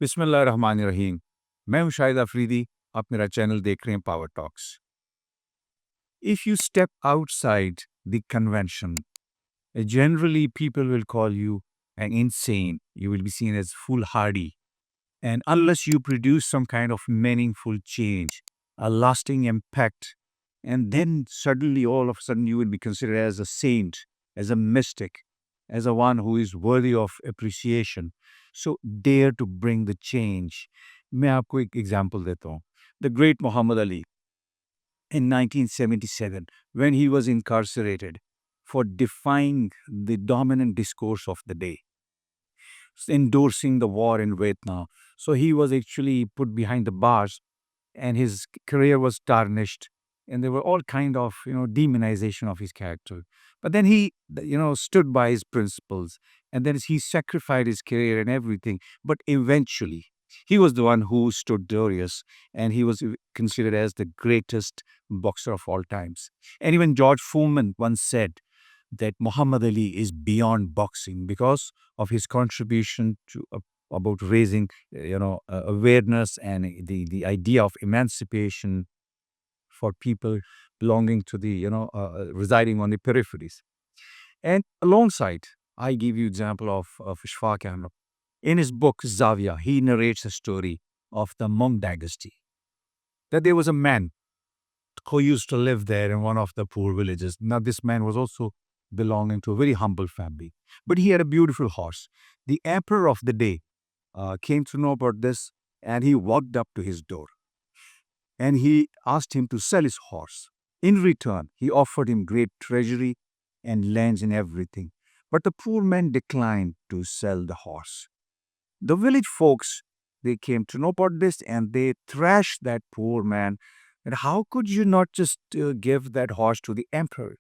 बिस्मिल्लाहिर्रहमानिर्रहीम। मैं हूं शाहिद अफरीदी। आप मेरा चैनल देख रहे हैं power talks. If you step outside the convention, generally people will call you an insane. You will be seen as foolhardy. And unless you produce some kind of meaningful change, a lasting impact, and then suddenly all of a sudden you will be considered as a saint, as a mystic, as a one who is worthy of appreciation. So dare to bring the change. मैं आपको एक example देता हूँ. The great Muhammad Ali in 1977, when he was incarcerated for defying the dominant discourse of the day, endorsing the war in Vietnam. So he was actually put behind the bars and his career was tarnished, and there were all kind of demonization of his character. But then he stood by his principles, and then he sacrificed his career and everything. But eventually he was the one who stood glorious, and he was considered as the greatest boxer of all times. And even George Foreman once said that Muhammad Ali is beyond boxing because of his contribution to about raising awareness and the idea of emancipation for people belonging to the residing on the peripheries. And alongside, I give you example of Ishfaq Ahmed. In his book Zavia, he narrates a story of the Monk dynasty, that there was a man who used to live there in one of the poor villages. Now, this man was also belonging to a very humble family, but he had a beautiful horse. The emperor of the day came to know about this, and he walked up to his door and he asked him to sell his horse. In return, he offered him great treasury and lands and everything. But the poor man declined to sell the horse. The village folks, they came to know about this and they thrashed that poor man. And how could you not just give that horse to the emperor?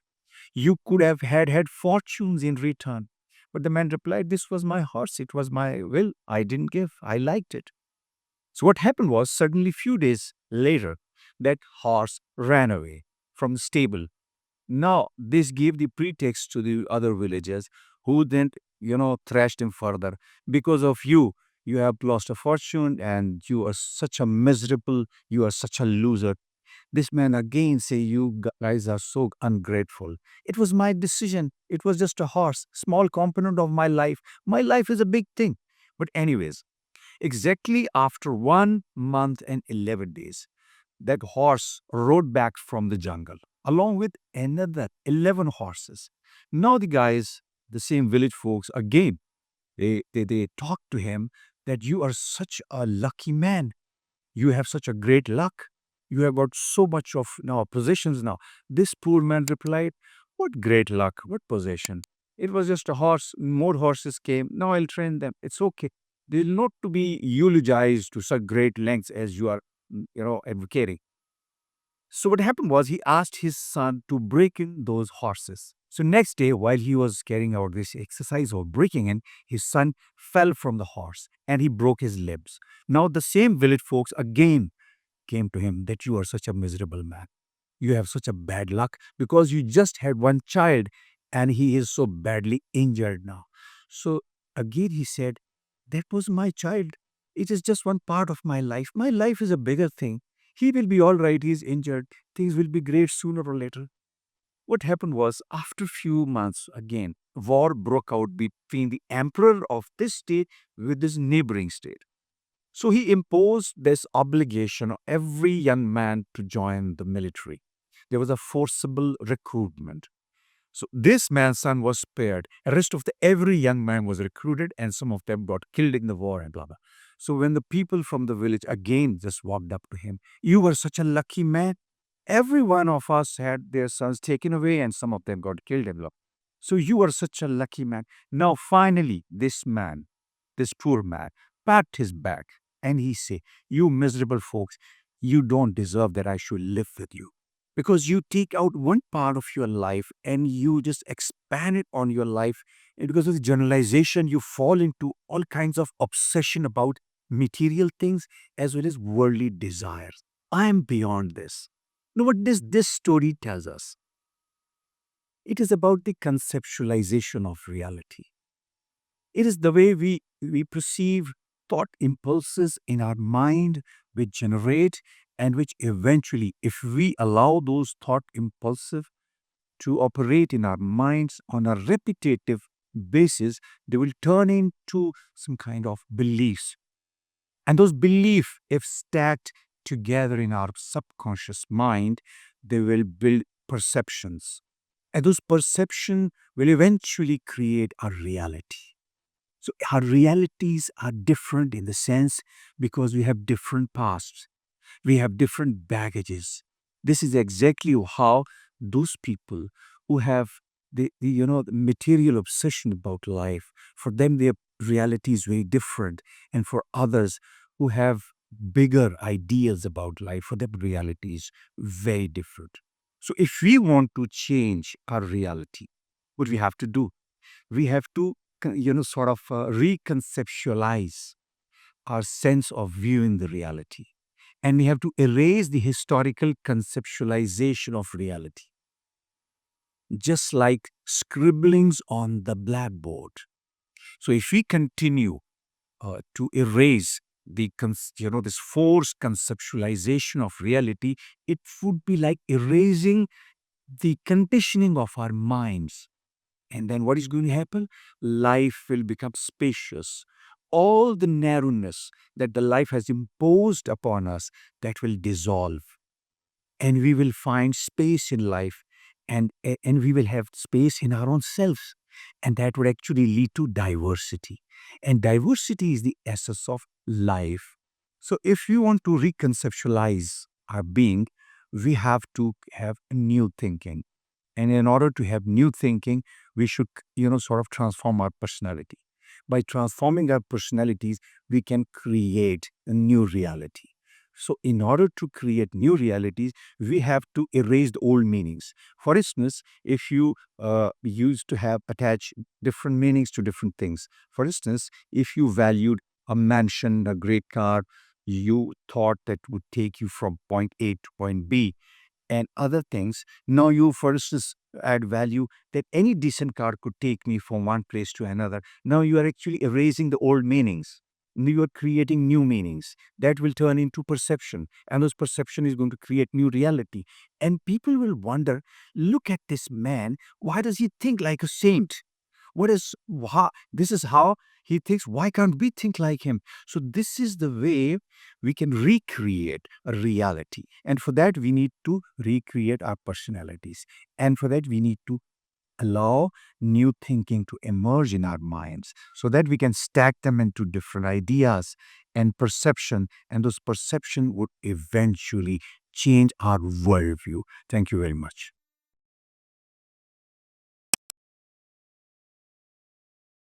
You could have had fortunes in return. But the man replied, "This was my horse. It was my will. I didn't give. I liked it." So what happened was, suddenly few days later, that horse ran away from the stable. Now this gave the pretext to the other villagers, who then thrashed him further. Because of you, you have lost a fortune, and you are such a miserable, you are such a loser. This man again say, "You guys are so ungrateful. It was my decision. It was just a horse, small component of my life. My life is a big thing." But anyways, exactly after 1 month and 11 days, that horse rode back from the jungle along with another 11 horses. Now the guys, the same village folks, again, they talk to him that you are such a lucky man. You have such a great luck. You have got so much of now possessions now. This poor man replied, "What great luck? What possession? It was just a horse. More horses came. Now I'll train them. It's okay. They're not to be eulogized to such great lengths as you are, advocating." So what happened was, he asked his son to break in those horses. So next day, while he was carrying out this exercise of breaking in, his son fell from the horse and he broke his limbs. Now the same village folks again came to him that you are such a miserable man. You have such a bad luck because you just had one child and he is so badly injured now. So again he said, "That was my child. It is just one part of my life. My life is a bigger thing. He will be all right. He's injured. Things will be great sooner or later." What happened was, after few months, again, war broke out between the emperor of this state with this neighboring state. So he imposed this obligation on every young man to join the military. There was a forcible recruitment. So this man's son was spared. The rest of every young man was recruited, and some of them got killed in the war and blah blah. So when the people from the village again just walked up to him, "You were such a lucky man. Every one of us had their sons taken away, and some of them got killed and blah. So you are such a lucky man." Now finally, this man, this poor man, pat his back and he say, "You miserable folks, you don't deserve that I should live with you. Because you take out one part of your life and you just expand it on your life. And because of the generalization, you fall into all kinds of obsession about material things as well as worldly desires. I am beyond this." Now, what this story tells us? It is about the conceptualization of reality. It is the way we perceive thought impulses in our mind which generate and which eventually, if we allow those thought impulsive to operate in our minds on a repetitive basis, they will turn into some kind of beliefs. And those beliefs, if stacked together in our subconscious mind, they will build perceptions. And those perceptions will eventually create a reality. So our realities are different in the sense because we have different pasts, we have different baggages. This is exactly how those people who have the material obsession about life, for them their reality is very different, and for others who have bigger ideas about life, for them reality is very different. So if we want to change our reality, what we have to do, we have to sort of reconceptualize our sense of viewing the reality, and we have to erase the historical conceptualization of reality, just like scribblings on the blackboard. So if we continue to erase this forced conceptualization of reality, it would be like erasing the conditioning of our minds. And then what is going to happen? Life will become spacious. All the narrowness that the life has imposed upon us, that will dissolve. And we will find space in life, and we will have space in our own selves. And that would actually lead to diversity. And diversity is the essence of life. So if we want to reconceptualize our being, we have to have new thinking. And in order to have new thinking, we should, sort of transform our personality. By transforming our personalities, we can create a new reality. So, in order to create new realities, we have to erase the old meanings. For instance, if you used to have attached different meanings to different things, for instance, if you valued a mansion, a great car, you thought that would take you from point A to point B, and other things. Now you, for instance, add value that any decent car could take me from one place to another. Now you are actually erasing the old meanings. You are creating new meanings that will turn into perception, and those perception is going to create new reality. And people will wonder, look at this man. Why does he think like a saint? This is how he thinks. Why can't we think like him? So this is the way we can recreate a reality. And for that, we need to recreate our personalities. And for that, we need to allow new thinking to emerge in our minds so that we can stack them into different ideas and perception. And those perception would eventually change our worldview. Thank you very much.